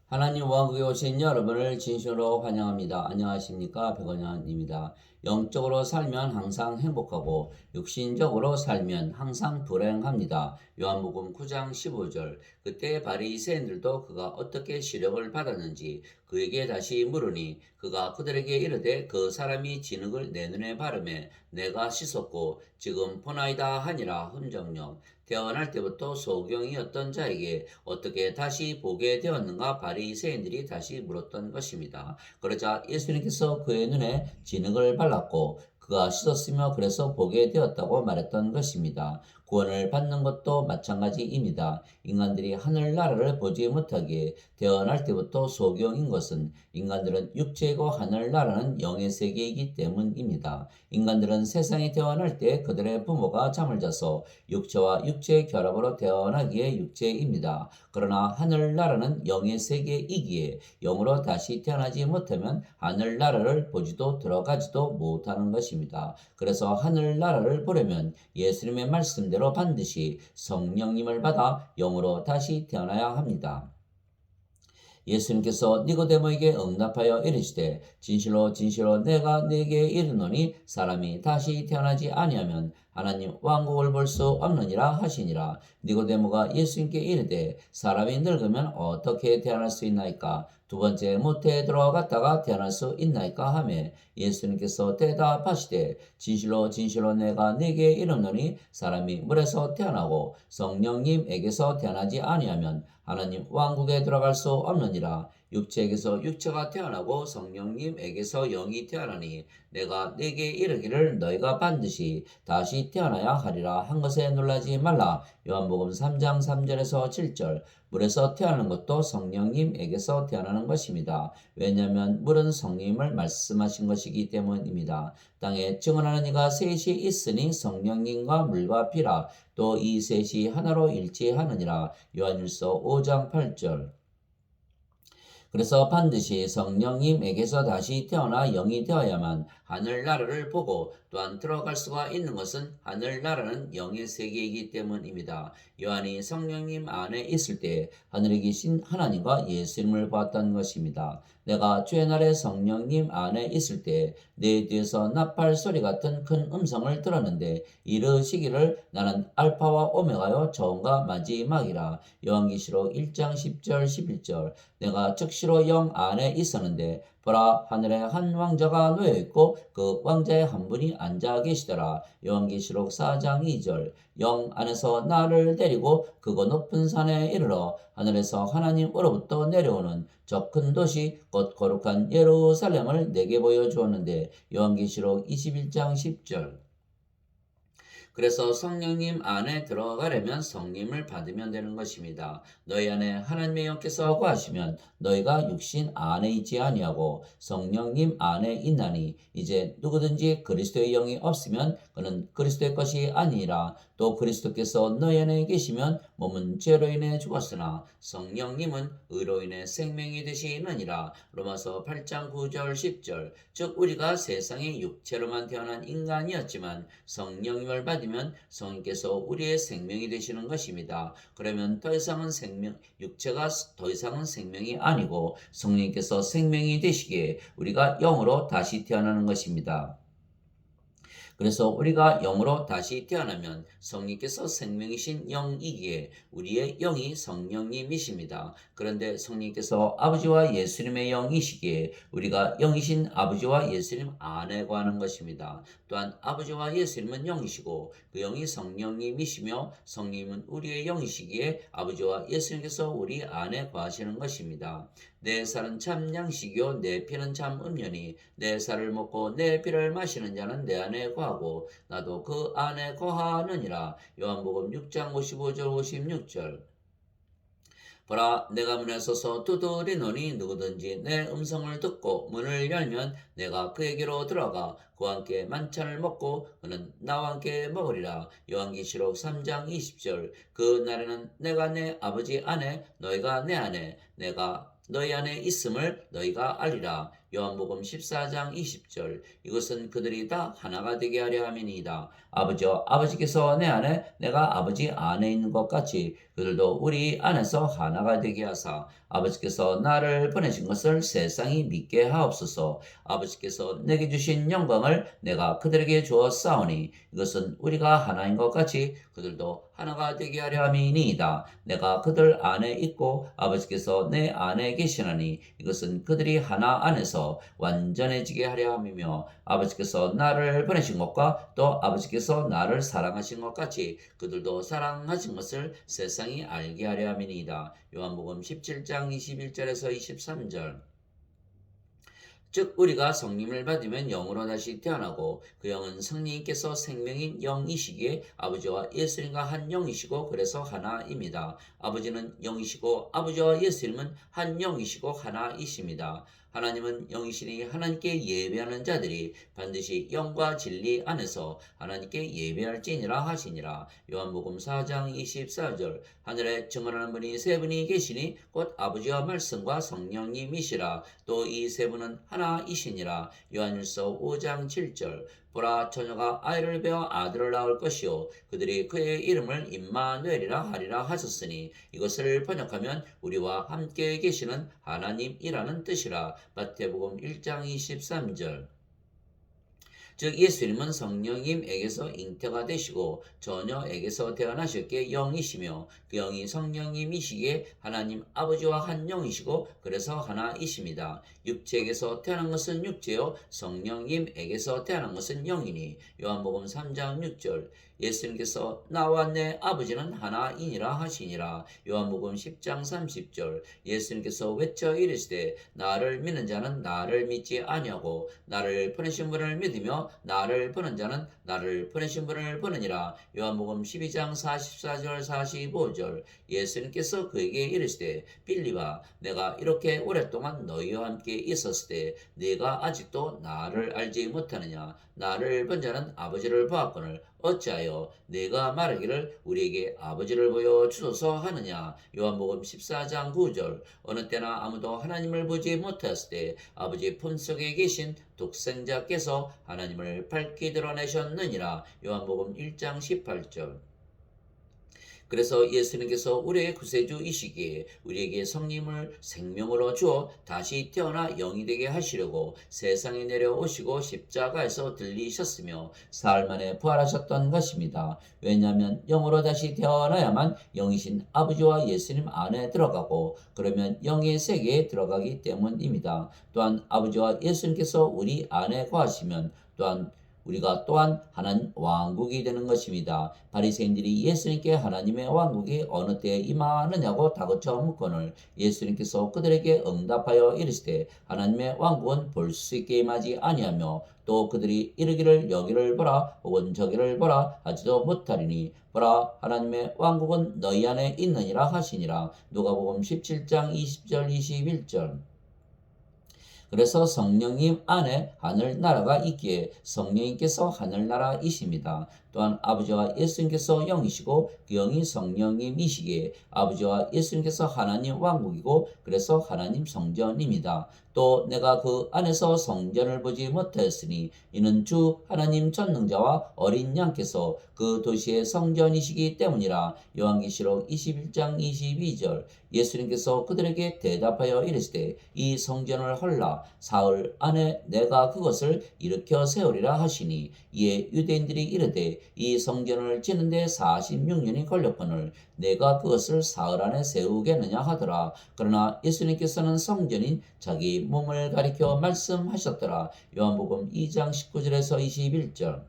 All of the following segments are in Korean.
하나님 왕국에 오신 여러분을 진심으로 환영합니다. 안녕하십니까? 백원현입니다. 영적으로 살면 항상 행복하고 육신적으로 살면 항상 불행합니다. 요한복음 9장 15절. 그때 바리새인들도 그가 어떻게 시력을 받았는지 그에게 다시 물으니 그가 그들에게 이르되 그 사람이 진흙을 내 눈에 바르매 내가 씻었고 지금 보나이다 하니라. 흠정령. 태어날 때부터 소경이었던 자에게 어떻게 다시 보게 되었는가 바리새인들이 다시 물었던 것입니다. 그러자 예수님께서 그의 눈에 진흙을 발랐고 그가 씻었으며 그래서 보게 되었다고 말했던 것입니다. 구원을 받는 것도 마찬가지입니다. 인간들이 하늘나라를 보지 못하기에 태어날 때부터 소경인 것은 인간들은 육체이고 하늘나라는 영의 세계이기 때문입니다. 인간들은 세상에 태어날 때 그들의 부모가 잠을 자서 육체와 육체의 결합으로 태어나기에 육체입니다. 그러나 하늘나라는 영의 세계이기에 영으로 다시 태어나지 못하면 하늘나라를 보지도 들어가지도 못하는 것입니다. 그래서 하늘나라를 보려면 예수님의 말씀대로 반드시 성령님을 받아 영으로 다시 태어나야 합니다. 예수님께서 니고데모에게 응답하여 이르시되 진실로 진실로 내가 네게 이르노니 사람이 다시 태어나지 아니하면 하나님 왕국을 볼 수 없느니라 하시니라. 니고데모가 예수님께 이르되 사람이 늙으면 어떻게 태어날 수 있나이까? 두 번째 모태에 들어갔다가 태어날 수 있나이까 하매 예수님께서 대답하시되 진실로 진실로 내가 네게 이르노니 사람이 물에서 태어나고 성령님에게서 태어나지 아니하면 하나님 왕국에 들어갈 수 없느니라. 육체에게서 육체가 태어나고 성령님에게서 영이 태어나니 내가 네게 이르기를 너희가 반드시 다시 태어나야 하리라 한 것에 놀라지 말라. 요한복음 3장 3절에서 7절. 물에서 태어나는 것도 성령님에게서 태어나는 것입니다. 왜냐하면 물은 성령님을 말씀하신 것이기 때문입니다. 땅에 증언하는 이가 셋이 있으니 성령님과 물과 피라. 또 이 셋이 하나로 일치하느니라. 요한일서 5장 8절. 그래서 반드시 성령님에게서 다시 태어나 영이 되어야만 하늘나라를 보고 또한 들어갈 수가 있는 것은 하늘나라는 영의 세계이기 때문입니다. 요한이 성령님 안에 있을 때 하늘에 계신 하나님과 예수님을 보았다는 것입니다. 내가 주의 날에 성령님 안에 있을 때 내 뒤에서 나팔 소리 같은 큰 음성을 들었는데 이르시기를 나는 알파와 오메가요 처음과 마지막이라. 요한계시록 1장 10절 11절. 내가 즉시로 영 안에 있었는데 보라 하늘에 한 왕자가 놓여 있고 그 왕자의 한 분이 앉아 계시더라. 요한계시록 4장 2절. 영 안에서 나를 데리고 그곳 높은 산에 이르러 하늘에서 하나님으로부터 내려오는 저 큰 도시 곧 거룩한 예루살렘을 내게 보여주었는데 요한계시록 21장 10절. 그래서 성령님 안에 들어가려면 성령을 받으면 되는 것입니다. 너희 안에 하나님의 영께서 거하시면 너희가 육신 안에 있지 아니하고 성령님 안에 있나니 이제 누구든지 그리스도의 영이 없으면 그는 그리스도의 것이 아니라 또 그리스도께서 너희 안에 계시면 몸은 죄로 인해 죽었으나 성령님은 의로 인해 생명이 되시느니라. 로마서 8장 9절 10절. 즉 우리가 세상의 육체로만 태어난 인간이었지만 성령님을 받으면 성령께서 우리의 생명이 되시는 것입니다. 그러면 더 이상은 육체가 더 이상은 생명이 아니고 성령께서 생명이 되시기에 우리가 영으로 다시 태어나는 것입니다. 그래서 우리가 영으로 다시 태어나면 성령께서 생명이신 영이기에 우리의 영이 성령님이십니다. 그런데 성령께서 아버지와 예수님의 영이시기에 우리가 영이신 아버지와 예수님 안에 거하는 것입니다. 또한 아버지와 예수님은 영이시고 그 영이 성령님이시며 성령님은 우리의 영이시기에 아버지와 예수님께서 우리 안에 거하시는 것입니다. 내 살은 참 양식이요 내 피는 참 음료니 내 살을 먹고 내 피를 마시는 자는 내 안에 거하고 나도 그 안에 거하느니라. 요한복음 6장 55절 56절. 보라 내가 문에 서서 두드리노니 누구든지 내 음성을 듣고 문을 열면 내가 그에게로 들어가 그와 함께 만찬을 먹고 그는 나와 함께 먹으리라. 요한계시록 3장 20절. 그 날에는 내가 내 아버지 안에 너희가 내 안에 내가 너희 안에 있음을 너희가 알리라. 요한복음 14장 20절. 이것은 그들이 다 하나가 되게 하려 함이니이다. 아버지여, 아버지께서 내 안에 내가 아버지 안에 있는 것 같이 그들도 우리 안에서 하나가 되게 하사 아버지께서 나를 보내신 것을 세상이 믿게 하옵소서. 아버지께서 내게 주신 영광을 내가 그들에게 주었사오니 이것은 우리가 하나인 것 같이 그들도 하나가 되게 하려 함이니이다. 내가 그들 안에 있고 아버지께서 내 안에 계시나니 이것은 그들이 하나 안에서 완전해지게 하려 함이며 아버지께서 나를 보내신 것과 또 아버지께서 나를 사랑하신 것 같이 그들도 사랑하신 것을 세상이 알게 하려 함이니이다. 요한복음 17장 21절에서 23절. 즉 우리가 성령을 받으면 영으로 다시 태어나고 그 영은 성령님께서 생명인 영이시기에 아버지와 예수님과 한 영이시고 그래서 하나입니다. 아버지는 영이시고 아버지와 예수님은 한 영이시고 하나이십니다. 하나님은 영이시니 하나님께 예배하는 자들이 반드시 영과 진리 안에서 하나님께 예배할지니라 하시니라. 요한복음 4장 24절. 하늘에 증언하는 분이 세 분이 계시니 곧 아버지와 말씀과 성령님이시라. 또 이 세 분은 하나이시니라. 요한일서 5장 7절. 보라, 처녀가 아이를 베어 아들을 낳을 것이요 그들이 그의 이름을 임마누엘이라 하리라 하셨으니 이것을 번역하면 우리와 함께 계시는 하나님이라는 뜻이라. 마태복음 1장 23절. 즉 예수님은 성령님에게서 잉태가 되시고 처녀에게서 태어나셨기에 영이시며 그 영이 성령님이시기에 하나님 아버지와 한 영이시고 그래서 하나이십니다. 육체에게서 태어난 것은 육체요 성령님에게서 태어난 것은 영이니 요한복음 3장 6절. 예수님께서 나와 내 아버지는 하나이니라 하시니라. 요한복음 10장 30절. 예수님께서 외쳐 이르시되 나를 믿는 자는 나를 믿지 아니하고 나를 보내신 분을 믿으며 나를 보는 자는 나를 보내신 분을 보느니라. 요한복음 12장 44절 45절. 예수님께서 그에게 이르시되 빌립아, 내가 이렇게 오랫동안 너희와 함께 있었을 때 네가 아직도 나를 알지 못하느냐? 나를 본 자는 아버지를 보았거늘 어찌하여 네가 말하기를 우리에게 아버지를 보여 주소서 하느냐? 요한복음 14장 9절. 어느 때나 아무도 하나님을 보지 못하였을 때 아버지 품속에 계신 독생자께서 하나님을 밝히 드러내셨느니라. 요한복음 1장 18절. 그래서 예수님께서 우리의 구세주이시기에 우리에게 성령을 생명으로 주어 다시 태어나 영이 되게 하시려고 세상에 내려오시고 십자가에서 들리셨으며 사흘 만에 부활하셨던 것입니다. 왜냐하면 영으로 다시 태어나야만 영이신 아버지와 예수님 안에 들어가고 그러면 영의 세계에 들어가기 때문입니다. 또한 아버지와 예수님께서 우리 안에 거하시면 우리가 또한 하나님 왕국이 되는 것입니다. 바리새인들이 예수님께 하나님의 왕국이 어느 때에 임하느냐고 다그쳐 묻거늘 예수님께서 그들에게 응답하여 이르시되 하나님의 왕국은 볼 수 있게 임하지 아니하며 또 그들이 이르기를 여기를 보라 혹은 저기를 보라 하지도 못하리니 보라 하나님의 왕국은 너희 안에 있느니라 하시니라. 누가복음 17장 20절 21절. 그래서 성령님 안에 하늘나라가 있기에 성령님께서 하늘나라이십니다. 또한 아버지와 예수님께서 영이시고 그 영이 성령님이시기에 아버지와 예수님께서 하나님 왕국이고 그래서 하나님 성전입니다. 또 내가 그 안에서 성전을 보지 못하였으니 이는 주 하나님 전능자와 어린 양께서 그 도시의 성전이시기 때문이라. 요한계시록 21장 22절. 예수님께서 그들에게 대답하여 이르시되 이 성전을 헐라 사흘 안에 내가 그것을 일으켜 세우리라 하시니 이에 유대인들이 이르되 이 성전을 지는데 46년이 걸렸거늘 내가 그것을 사흘 안에 세우겠느냐 하더라. 그러나 예수님께서는 성전인 자기 몸을 가리켜 말씀하셨더라. 요한복음 2장 19절에서 21절.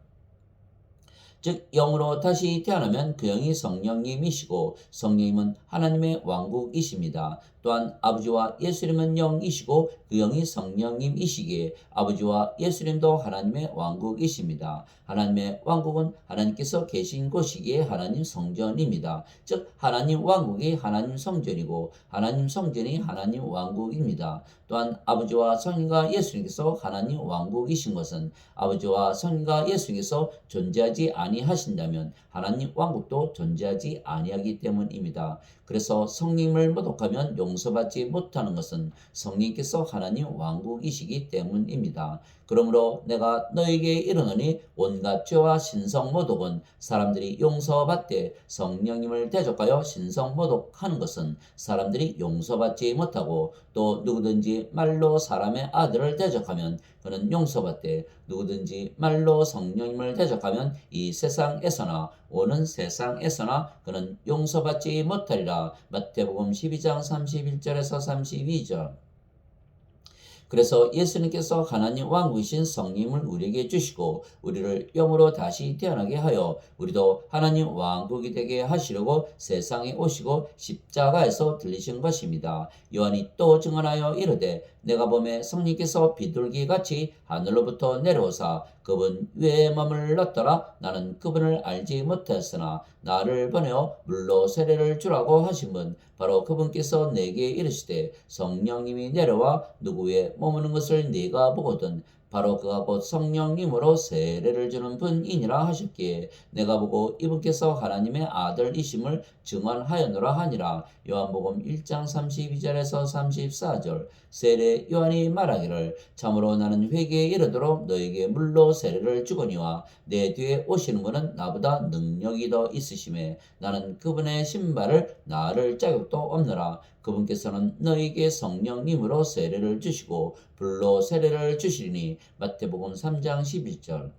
즉 영으로 다시 태어나면 그 영이 성령님이시고 성령님은 하나님의 왕국이십니다. 또한 아버지와 예수님은 영이시고 그 영이 성령님이시기에 아버지와 예수님도 하나님의 왕국이십니다. 하나님의 왕국은 하나님께서 계신 곳이기에 하나님 성전입니다. 즉 하나님 왕국이 하나님 성전이고 하나님 성전이 하나님 왕국입니다. 또한 아버지와 성령과 예수님께서 하나님 왕국이신 것은 아버지와 성령과 예수님께서 존재하지 아니하신다면 하나님 왕국도 존재하지 아니하기 때문입니다. 그래서 성령님을 모독하면 용서받지 못하는 것은 성령께서 하나님 왕국이시기 때문입니다. 그러므로 내가 너에게 이르노니 온갖 죄와 신성 모독은 사람들이 용서받되 성령님을 대적하여 신성 모독하는 것은 사람들이 용서받지 못하고 또 누구든지 말로 사람의 아들을 대적하면 그는 용서받되 누구든지 말로 성령님을 대적하면 이 세상에서나 오는 세상에서나 그는 용서받지 못하리라. 마태복음 12장 31절에서 32절. 그래서 예수님께서 하나님 왕이신 성령을 우리에게 주시고 우리를 영으로 다시 태어나게 하여 우리도 하나님 왕국이 되게 하시려고 세상에 오시고 십자가에서 들리신 것입니다. 요한이 또 증언하여 이르되 내가 보매 성령께서 비둘기같이 하늘로부터 내려오사 그분 위에 머물렀더라. 나는 그분을 알지 못했으나 나를 보내어 물로 세례를 주라고 하신 분 바로 그분께서 내게 이르시되 성령님이 내려와 누구 위에 머무는 것을 네가 보거든 바로 그가 곧 성령님으로 세례를 주는 분이니라 하셨기에 내가 보고 이분께서 하나님의 아들이심을 증언하였노라 하니라. 요한복음 1장 32절에서 34절. 세례 요한이 말하기를 참으로 나는 회개에 이르도록 너에게 물로 세례를 주거니와 내 뒤에 오시는 분은 나보다 능력이 더 있으심에 나는 그분의 신발을 나를 자격도 없노라. 그분께서는 너에게 성령님으로 세례를 주시고 불로 세례를 주시리니 마태복음 3장 11절.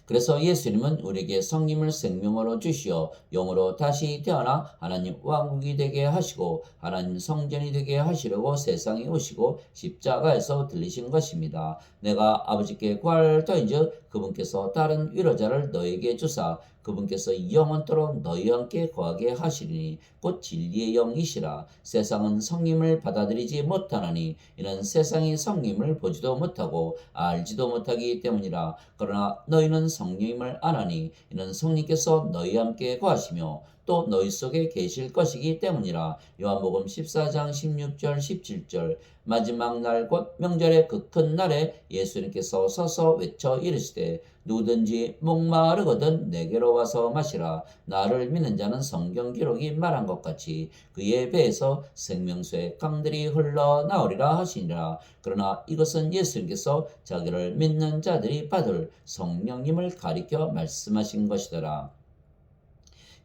그래서 예수님은 우리에게 성령을 생명으로 주시어 영으로 다시 태어나 하나님 왕국이 되게 하시고 하나님 성전이 되게 하시려고 세상에 오시고 십자가에서 들리신 것입니다. 내가 아버지께 구할 터인즉 그분께서 다른 위로자를 너에게 주사 그분께서 영원토록 너희와 함께 거하게 하시리니 곧 진리의 영이시라. 세상은 성령을 받아들이지 못하나니 이는 세상이 성령을 보지도 못하고 알지도 못하기 때문이라. 그러나 너희는 성령님을 아나니 이는 성령께서 너희와 함께 거하시며 또 너희 속에 계실 것이기 때문이라. 요한복음 14장 16절 17절. 마지막 날 곧 명절의 그 큰 날에 예수님께서 서서 외쳐 이르시되 누구든지 목마르거든 내게로 와서 마시라. 나를 믿는 자는 성경 기록이 말한 것 같이 그의 배에서 생명수의 강들이 흘러나오리라 하시니라. 그러나 이것은 예수님께서 자기를 믿는 자들이 받을 성령님을 가리켜 말씀하신 것이더라.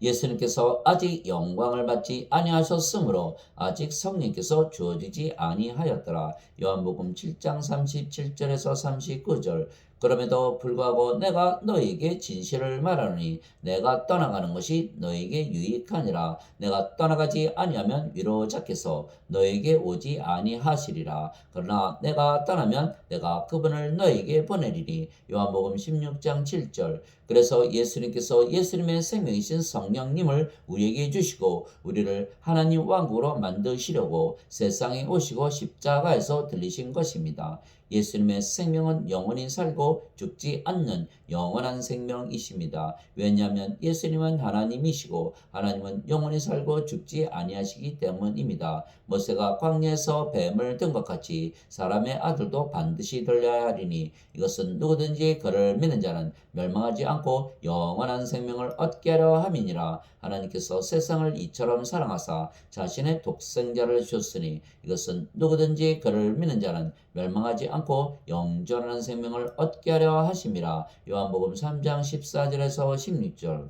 예수님께서 아직 영광을 받지 아니하셨으므로 아직 성령께서 주어지지 아니하였더라. 요한복음 7장 37절에서 39절. 그럼에도 불구하고 내가 너희에게 진실을 말하노니 내가 떠나가는 것이 너희에게 유익하니라. 내가 떠나가지 아니하면 위로자께서 너희에게 오지 아니하시리라. 그러나 내가 떠나면 내가 그분을 너희에게 보내리니. 요한복음 16장 7절. 그래서 예수님께서 예수님의 생명이신 성령님을 우리에게 주시고 우리를 하나님 왕국으로 만드시려고 세상에 오시고 십자가에서 들리신 것입니다. 예수님의 생명은 영원히 살고 죽지 않는 영원한 생명이십니다. 왜냐하면 예수님은 하나님이시고 하나님은 영원히 살고 죽지 아니하시기 때문입니다. 모세가 광야에서 뱀을 든 것 같이 사람의 아들도 반드시 들려야 하리니 이것은 누구든지 그를 믿는 자는 멸망하지 않고 영원한 생명을 얻게 하려 함이니라. 하나님께서 세상을 이처럼 사랑하사 자신의 독생자를 주셨으니 이것은 누구든지 그를 믿는 자는 멸망하지 않고 영존하는 생명을 얻게 하려 하심이라. 요한복음 3장 14절에서 16절.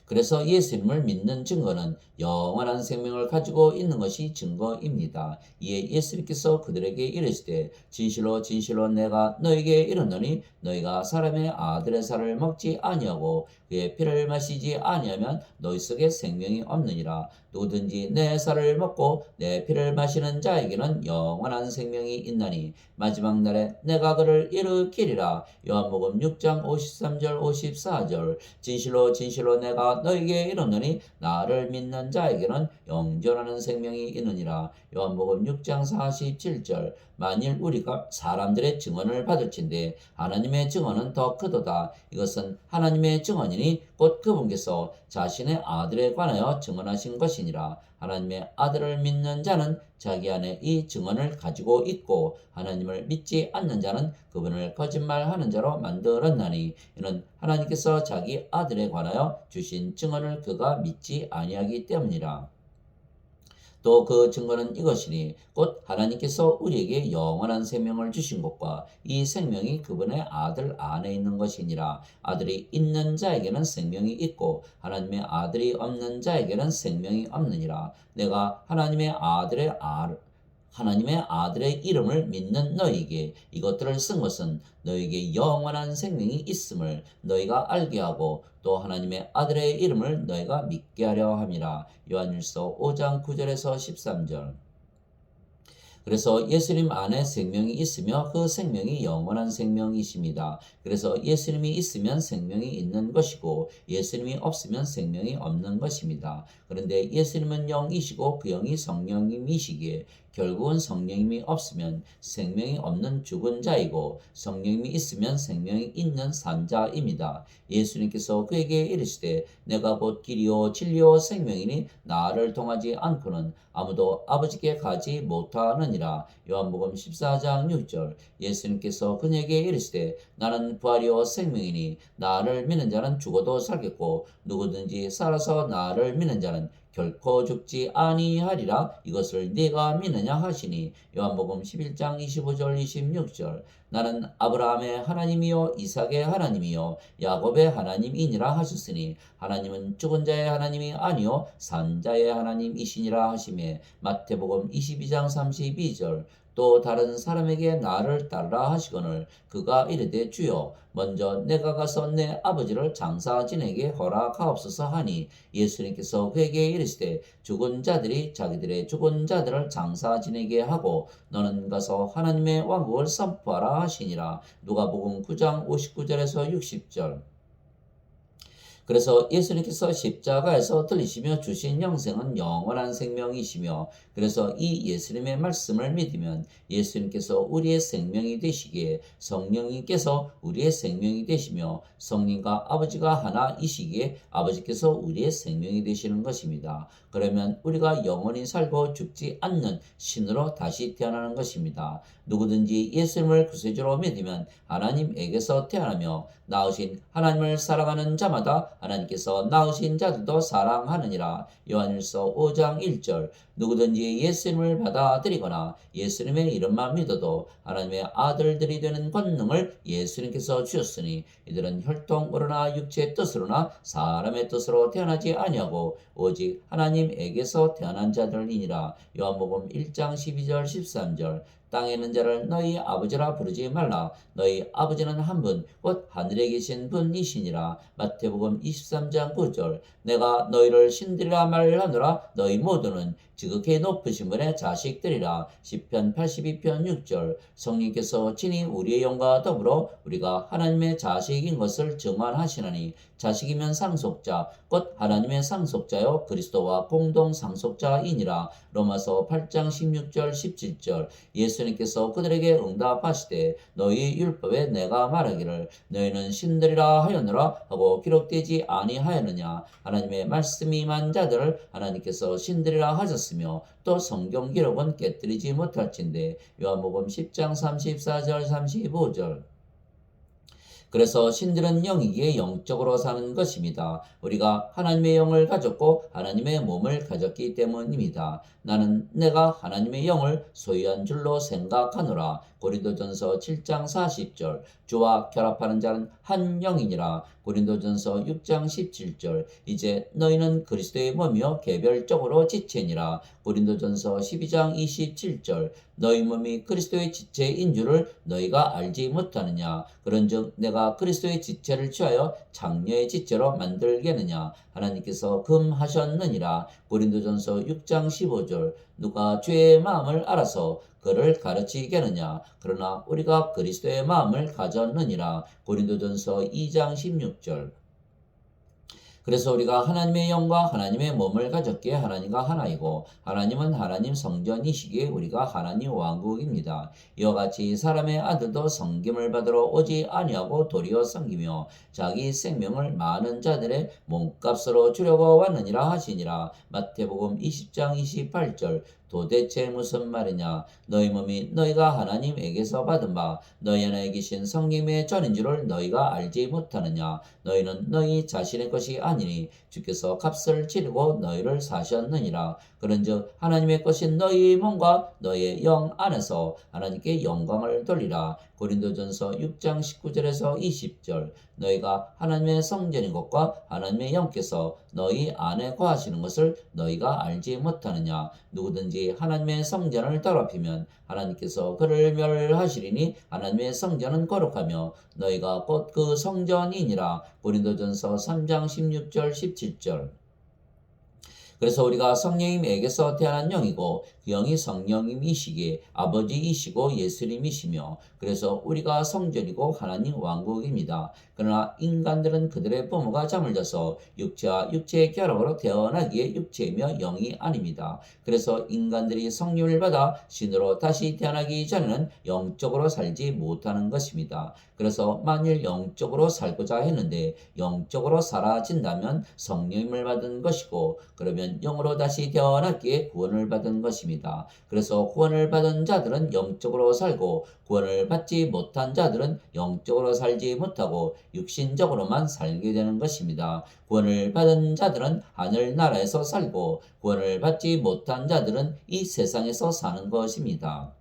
그래서 예수님을 믿는 증거는 영원한 생명을 가지고 있는 것이 증거입니다. 이에 예수님께서 그들에게 이르시되 진실로 진실로 내가 너에게 이르노니 너희가 사람의 아들의 살을 먹지 아니하고 그의 피를 마시지 아니하면 너희 속에 생명이 없느니라. 누구든지 내 살을 먹고 내 피를 마시는 자에게는 영원한 생명이 있나니 마지막 날에 내가 그를 일으키리라. 요한복음 6장 53절 54절. 진실로 진실로 내가 너에게 이르노니 나를 믿는 자에게는 영존하는 생명이 있느니라. 요한복음 6장 47절. 만일 우리가 사람들의 증언을 받을진대 하나님의 증언은 더 크도다. 이것은 하나님의 증언이니 것이니 곧 그분께서 자신의 아들에 관하여 증언하신 것이니라. 하나님의 아들을 믿는 자는 자기 안에 이 증언을 가지고 있고 하나님을 믿지 않는 자는 그분을 거짓말하는 자로 만들었나니 이는 하나님께서 자기 아들에 관하여 주신 증언을 그가 믿지 아니하기 때문이라. 또 그 증거는 이것이니 곧 하나님께서 우리에게 영원한 생명을 주신 것과 이 생명이 그분의 아들 안에 있는 것이니라. 아들이 있는 자에게는 생명이 있고 하나님의 아들이 없는 자에게는 생명이 없느니라. 내가 하나님의 아들의 이름을 믿는 너희에게 이것들을 쓴 것은 너희에게 영원한 생명이 있음을 너희가 알게 하고 또 하나님의 아들의 이름을 너희가 믿게 하려 함이라. 요한일서 5장 9절에서 13절. 그래서 예수님 안에 생명이 있으며 그 생명이 영원한 생명이십니다. 그래서 예수님이 있으면 생명이 있는 것이고 예수님이 없으면 생명이 없는 것입니다. 그런데 예수님은 영이시고 그 영이 성령님이시기에 결국은 성령님이 없으면 생명이 없는 죽은 자이고 성령님이 있으면 생명이 있는 산 자입니다. 예수님께서 그에게 이르시되 내가 곧 길이요 진리요 생명이니 나를 통하지 않고는 아무도 아버지께 가지 못하느니라. 요한복음 14장 6절. 예수님께서 그에게 이르시되 나는 부활이요 생명이니 나를 믿는 자는 죽어도 살겠고 누구든지 살아서 나를 믿는 자는 결코 죽지 아니하리라. 이것을 네가 믿느냐 하시니 요한복음 11장 25절 26절. 나는 아브라함의 하나님이요 이삭의 하나님이요 야곱의 하나님이니라 하셨으니 하나님은 죽은 자의 하나님이 아니요 산 자의 하나님이시니라 하시매 마태복음 22장 32절. 또 다른 사람에게 나를 따르라 하시거늘 그가 이르되 주여 먼저 내가 가서 내 아버지를 장사 지내게 허락하옵소서 하니 예수님께서 그에게 이르시되 죽은 자들이 자기들의 죽은 자들을 장사 지내게 하고 너는 가서 하나님의 왕국을 선포하라 하시니라. 누가복음 9장 59절에서 60절. 그래서 예수님께서 십자가에서 들리시며 주신 영생은 영원한 생명이시며 그래서 이 예수님의 말씀을 믿으면 예수님께서 우리의 생명이 되시기에 성령님께서 우리의 생명이 되시며 성령과 아버지가 하나이시기에 아버지께서 우리의 생명이 되시는 것입니다. 그러면 우리가 영원히 살고 죽지 않는 신으로 다시 태어나는 것입니다. 누구든지 예수님을 구세주로 믿으면 하나님에게서 태어나며 낳으신 하나님을 사랑하는 자마다 하나님께서 낳으신 자들도 사랑하느니라. 요한일서 5장 1절. 누구든지 예수님을 받아들이거나 예수님의 이름만 믿어도 하나님의 아들들이 되는 권능을 예수님께서 주셨으니 이들은 혈통으로나 육체의 뜻으로나 사람의 뜻으로 태어나지 아니하고 오직 하나님에게서 태어난 자들이니라. 요한복음 1장 12절 13절. 땅에 있는 자를 너희 아버지라 부르지 말라. 너희 아버지는 한 분, 곧 하늘에 계신 분이시니라. 마태복음 23장 9절. 내가 너희를 신들이라 말하노라. 너희 모두는 지극히 높으신 분의 자식들이라. 시편 82편 6절. 성령께서 친히 우리의 영과 더불어 우리가 하나님의 자식인 것을 증언하시나니 자식이면 상속자 곧 하나님의 상속자요 그리스도와 공동 상속자이니라. 로마서 8장 16절 17절. 예수님께서 그들에게 응답하시되 너희 율법에 내가 말하기를 너희는 신들이라 하였노라 하고 기록되지 아니하였느냐. 하나님의 말씀이 임한 자들을 하나님께서 신들이라 하셨으며 또 성경 기록은 깨뜨리지 못할진대. 요한복음 10장 34절 35절. 그래서 신들은 영이기에 영적으로 사는 것입니다. 우리가 하나님의 영을 가졌고 하나님의 몸을 가졌기 때문입니다. 나는 내가 하나님의 영을 소유한 줄로 생각하노라. 고린도전서 7장 40절. 주와 결합하는 자는 한 영이니라. 고린도전서 6장 17절. 이제 너희는 그리스도의 몸이요 개별적으로 지체니라. 고린도전서 12장 27절. 너희 몸이 그리스도의 지체인 줄을 너희가 알지 못하느냐. 그런즉 내가 그리스도의 지체를 취하여 장녀의 지체로 만들겠느냐. 하나님께서 금하셨느니라. 고린도전서 6장 15절. 누가 죄의 마음을 알아서 그를 가르치겠느냐. 그러나 우리가 그리스도의 마음을 가졌느니라. 고린도전서 2장 16절. 그래서 우리가 하나님의 영과 하나님의 몸을 가졌기에 하나님과 하나이고 하나님은 하나님 성전이시기에 우리가 하나님 왕국입니다. 이와 같이 사람의 아들도 섬김을 받으러 오지 아니하고 도리어 섬기며 자기 생명을 많은 자들의 몸값으로 주려고 왔느니라 하시니라. 마태복음 20장 28절. 도대체 무슨 말이냐? 너희 몸이 너희가 하나님에게서 받은 바 너희 안에 계신 성령의 전인 줄을 너희가 알지 못하느냐? 너희는 너희 자신의 것이 아니니 주께서 값을 치르고 너희를 사셨느니라. 그런즉 하나님의 것인 너희 몸과 너희의 영 안에서 하나님께 영광을 돌리라. 고린도전서 6장 19절에서 20절. 너희가 하나님의 성전인 것과 하나님의 영께서 너희 안에 거하시는 것을 너희가 알지 못하느냐? 누구든지 하나님의 성전을 더럽히면 하나님께서 그를 멸하시리니 하나님의 성전은 거룩하며 너희가 곧 그 성전이니라. 고린도전서 3장 16절 17절. 그래서 우리가 성령님에게서 태어난 영이고 그 영이 성령님이시기에 아버지이시고 예수님이시며 그래서 우리가 성전이고 하나님 왕국입니다. 그러나 인간들은 그들의 부모가 잠을 자서 육체와 육체의 결합으로 태어나기에 육체이며 영이 아닙니다. 그래서 인간들이 성령을 받아 신으로 다시 태어나기 전에는 영적으로 살지 못하는 것입니다. 그래서 만일 영적으로 살고자 했는데 영적으로 사라진다면 성령님을 받은 것이고 그러면 영으로 다시 태어났기에 구원을 받은 것입니다. 그래서 구원을 받은 자들은 영적으로 살고 구원을 받지 못한 자들은 영적으로 살지 못하고 육신적으로만 살게 되는 것입니다. 구원을 받은 자들은 하늘나라에서 살고 구원을 받지 못한 자들은 이 세상에서 사는 것입니다.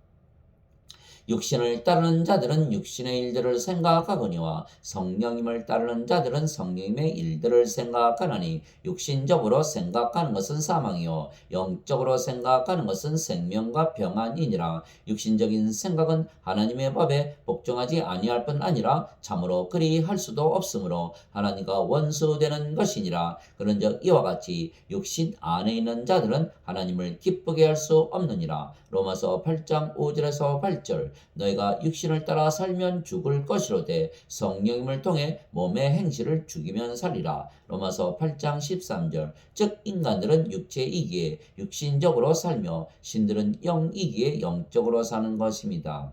육신을 따르는 자들은 육신의 일들을 생각하거니와 성령님을 따르는 자들은 성령님의 일들을 생각하나니 육신적으로 생각하는 것은 사망이요 영적으로 생각하는 것은 생명과 평안이니라. 육신적인 생각은 하나님의 법에 복종하지 아니할 뿐 아니라 참으로 그리할 수도 없으므로 하나님과 원수되는 것이니라. 그런즉 이와 같이 육신 안에 있는 자들은 하나님을 기쁘게 할 수 없느니라. 로마서 8장 5절에서 8절. 너희가 육신을 따라 살면 죽을 것이로되 성령님을 통해 몸의 행실을 죽이면 살리라. 로마서 8장 13절. 즉 인간들은 육체이기에 육신적으로 살며 신들은 영이기에 영적으로 사는 것입니다.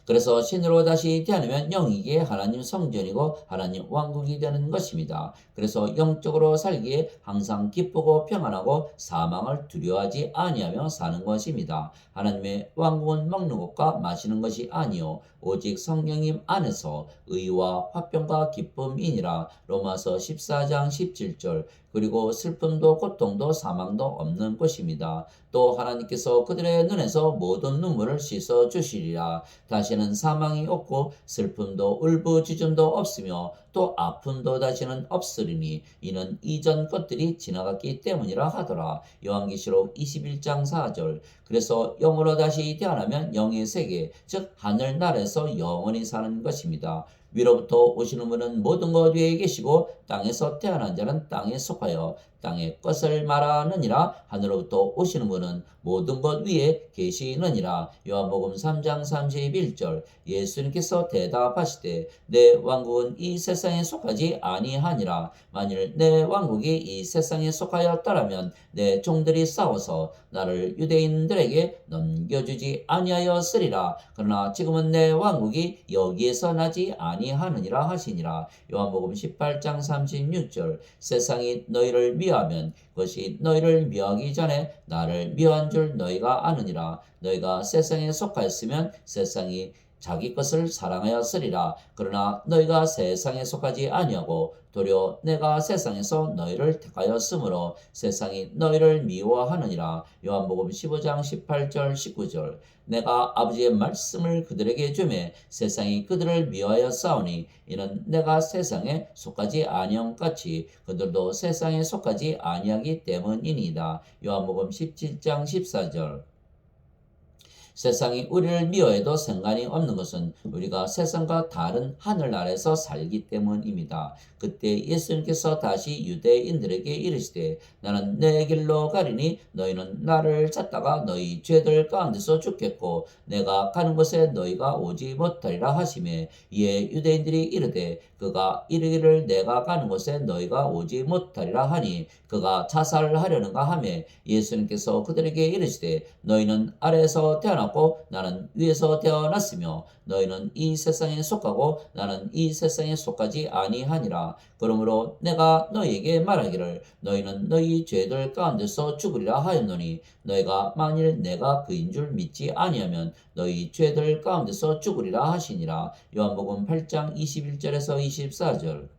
그래서 신으로 다시 태어나면 영이기에 하나님 성전이고 하나님 왕국이 되는 것입니다. 그래서 영적으로 살기에 항상 기쁘고 평안하고 사망을 두려워하지 아니하며 사는 것입니다. 하나님의 왕국은 먹는 것과 마시는 것이 아니요 오직 성령님 안에서 의와 화평과 기쁨이니라. 로마서 14장 17절. 그리고 슬픔도 고통도 사망도 없는 것입니다. 또 하나님께서 그들의 눈에서 모든 눈물을 씻어 주시리라. 다시는 사망이 없고 슬픔도 울부짖음도 없으며 또 아픔도 다시는 없으리니 이는 이전 것들이 지나갔기 때문이라 하더라. 요한계시록 21장 4절. 그래서 영으로 다시 태어나면 영의 세계 즉 하늘나라에서 영원히 사는 것입니다. 위로부터 오시는 분은 모든 것 위에 계시고 땅에서 태어난 자는 땅에 속하여 땅의 것을 말하느니라. 하늘로부터 오시는 분은 모든 것 위에 계시느니라. 요한복음 3장 31절. 예수님께서 대답하시되 내 왕국은 이 세상에 속하지 아니하니라. 만일 내 왕국이 이 세상에 속하였더라면 내 종들이 싸워서 나를 유대인들에게 넘겨주지 아니하였으리라. 그러나 지금은 내 왕국이 여기에서 나지 아니하느니라 하시니라. 요한복음 18장 36절. 세상이 너희를 미워하면 그것이 너희를 미워하기 전에 나를 미워한 줄 너희가 아느니라. 너희가 세상에 속하였으면 세상이 자기 것을 사랑하였으리라. 그러나 너희가 세상에 속하지 아니하고 도리어 내가 세상에서 너희를 택하였으므로 세상이 너희를 미워하느니라. 요한복음 15장 18절 19절. 내가 아버지의 말씀을 그들에게 주매 세상이 그들을 미워하여 싸우니 이는 내가 세상에 속하지 아니함 같이 그들도 세상에 속하지 아니하기 때문이니이다. 요한복음 17장 14절. 세상이 우리를 미워해도 상관이 없는 것은 우리가 세상과 다른 하늘나라에서 살기 때문입니다. 그때 예수님께서 다시 유대인들에게 이르시되 나는 내 길로 가리니 너희는 나를 찾다가 너희 죄들 가운데서 죽겠고 내가 가는 곳에 너희가 오지 못하리라 하시매 이에 유대인들이 이르되 그가 이르기를 내가 가는 곳에 너희가 오지 못하리라 하니 그가 자살하려는가 하매 예수님께서 그들에게 이르시되 너희는 아래에서 태어났고 나는 위에서 태어났으며 너희는 이 세상에 속하고 나는 이 세상에 속하지 아니하니라. 그러므로 내가 너희에게 말하기를 너희는 너희 죄들 가운데서 죽으리라 하였노니 너희가 만일 내가 그인 줄 믿지 아니하면 너희 죄들 가운데서 죽으리라 하시니라. 요한복음 8장 21절에서 24절.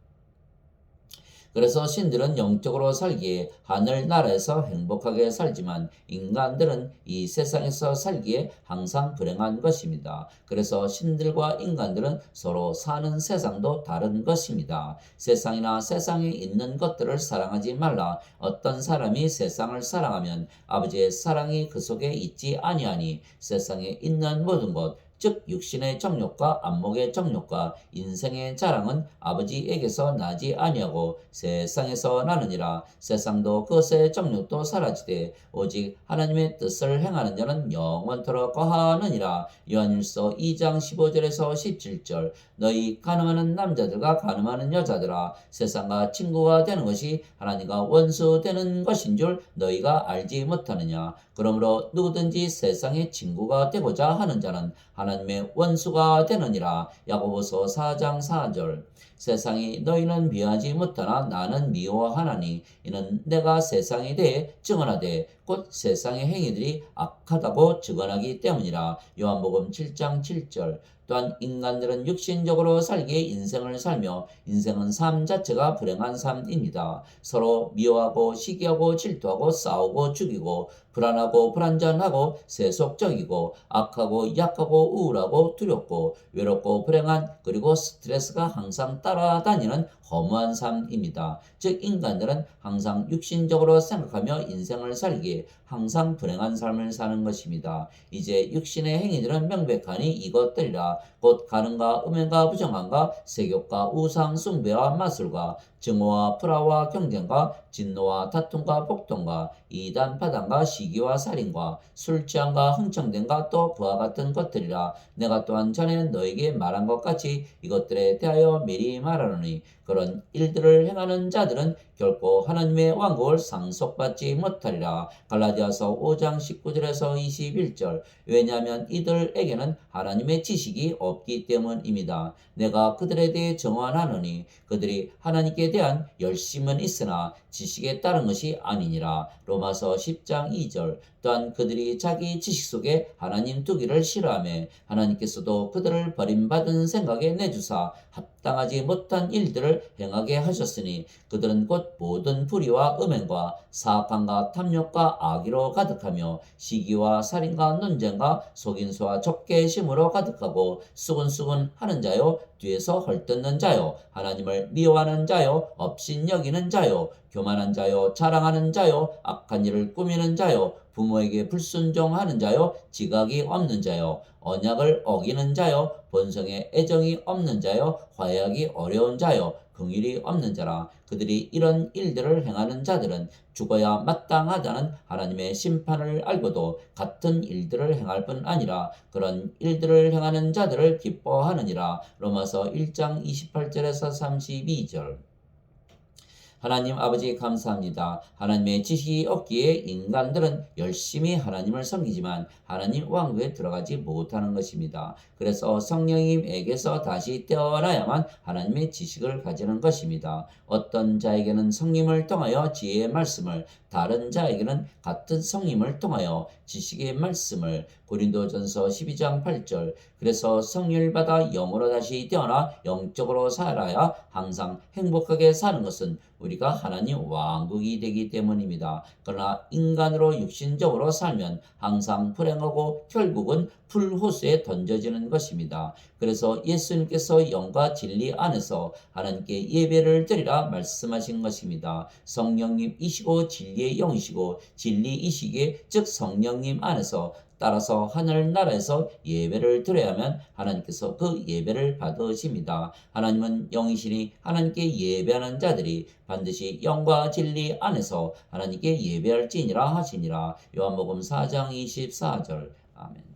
그래서 신들은 영적으로 살기에 하늘나라에서 행복하게 살지만 인간들은 이 세상에서 살기에 항상 불행한 것입니다. 그래서 신들과 인간들은 서로 사는 세상도 다른 것입니다. 세상이나 세상에 있는 것들을 사랑하지 말라. 어떤 사람이 세상을 사랑하면 아버지의 사랑이 그 속에 있지 아니하니 세상에 있는 모든 것 즉 육신의 정욕과 안목의 정욕과 인생의 자랑은 아버지에게서 나지 아니하고 세상에서 나느니라. 세상도 그것의 정욕도 사라지되 오직 하나님의 뜻을 행하는 자는 영원토록 거하느니라. 요한일서 2장 15절에서 17절. 너희 가늠하는 남자들과 가늠하는 여자들아 세상과 친구가 되는 것이 하나님과 원수 되는 것인 줄 너희가 알지 못하느냐. 그러므로 누구든지 세상의 친구가 되고자 하는 자는 하나님의 원수가 되느니라. 야고보서 4장 4절. 세상이 너희는 미워하지 못하나 나는 미워하나니 이는 내가 세상에 대해 증언하되 곧 세상의 행위들이 악하다고 증언하기 때문이라. 요한복음 7장 7절. 또한 인간들은 육신적으로 살기에 인생을 살며 인생은 삶 자체가 불행한 삶입니다. 서로 미워하고 시기하고 질투하고 싸우고 죽이고 불안하고 불안전하고 세속적이고 악하고 약하고 우울하고 두렵고 외롭고 불행한 그리고 스트레스가 항상 따라다니는 허무한 삶입니다. 즉 인간들은 항상 육신적으로 생각하며 인생을 살기에 항상 불행한 삶을 사는 것입니다. 이제 육신의 행위들은 명백하니 이것들이라. 곧 간음과 음행과 부정함과 세욕과 우상 숭배와 마술과 증오와 불화와 경쟁과 진노와 다툼과 폭동과 이단 파단과 시기와 살인과 술 취함과 흥청됨과 또 그와 같은 것들이라. 내가 또한 전에 너에게 말한 것 같이 이것들에 대하여 미리 말하노니 그런 일들을 행하는 자들은 결코 하나님의 왕국을 상속받지 못하리라. 갈라디아서 5장 19절에서 21절. 왜냐하면 이들에게는 하나님의 지식이 없기 때문입니다. 내가 그들에 대해 정언하노니 그들이 하나님께 대한 열심은 있으나 지식에 따른 것이 아니니라. 로마서 10장 2절. 또한 그들이 자기 지식 속에 하나님 두기를 싫어하며 하나님께서도 그들을 버림받은 생각에 내주사 합당하지 못한 일들을 행하게 하셨으니 그들은 곧 모든 불의와 음행과 사악함과 탐욕과 악의로 가득하며 시기와 살인과 논쟁과 속인수와 적개심으로 가득하고 수근수근 하는 자요 뒤에서 헐뜯는 자요 하나님을 미워하는 자요 업신여기는 자요 교만한 자요 자랑하는 자요 악한 일을 꾸미는 자요 부모에게 불순종하는 자요 지각이 없는 자요 언약을 어기는 자요 본성에 애정이 없는 자요 화해하기 어려운 자요 긍휼이 없는 자라. 그들이 이런 일들을 행하는 자들은 죽어야 마땅하다는 하나님의 심판을 알고도 같은 일들을 행할 뿐 아니라 그런 일들을 행하는 자들을 기뻐하느니라. 로마서 1장 28절에서 32절. 하나님 아버지 감사합니다. 하나님의 지식이 없기에 인간들은 열심히 하나님을 섬기지만 하나님 왕국에 들어가지 못하는 것입니다. 그래서 성령님에게서 다시 태어나야만 하나님의 지식을 가지는 것입니다. 어떤 자에게는 성령을 통하여 지혜의 말씀을 다른 자에게는 같은 성령을 통하여 지식의 말씀을 고린도전서 12장 8절. 그래서 성령을 받아 영으로 다시 태어나 영적으로 살아야 항상 행복하게 사는 것은 우리가 하나님 왕국이 되기 때문입니다. 그러나 인간으로 육신적으로 살면 항상 불행하고 결국은 풀호수에 던져지는 것입니다. 그래서 예수님께서 영과 진리 안에서 하나님께 예배를 드리라 말씀하신 것입니다. 성령님이시고 진리의 영이시고 진리이시기에 즉 성령님 안에서 따라서 하늘나라에서 예배를 드려야만 하나님께서 그 예배를 받으십니다. 하나님은 영이시니 하나님께 예배하는 자들이 반드시 영과 진리 안에서 하나님께 예배할지니라 하시니라. 요한복음 4장 24절. 아멘.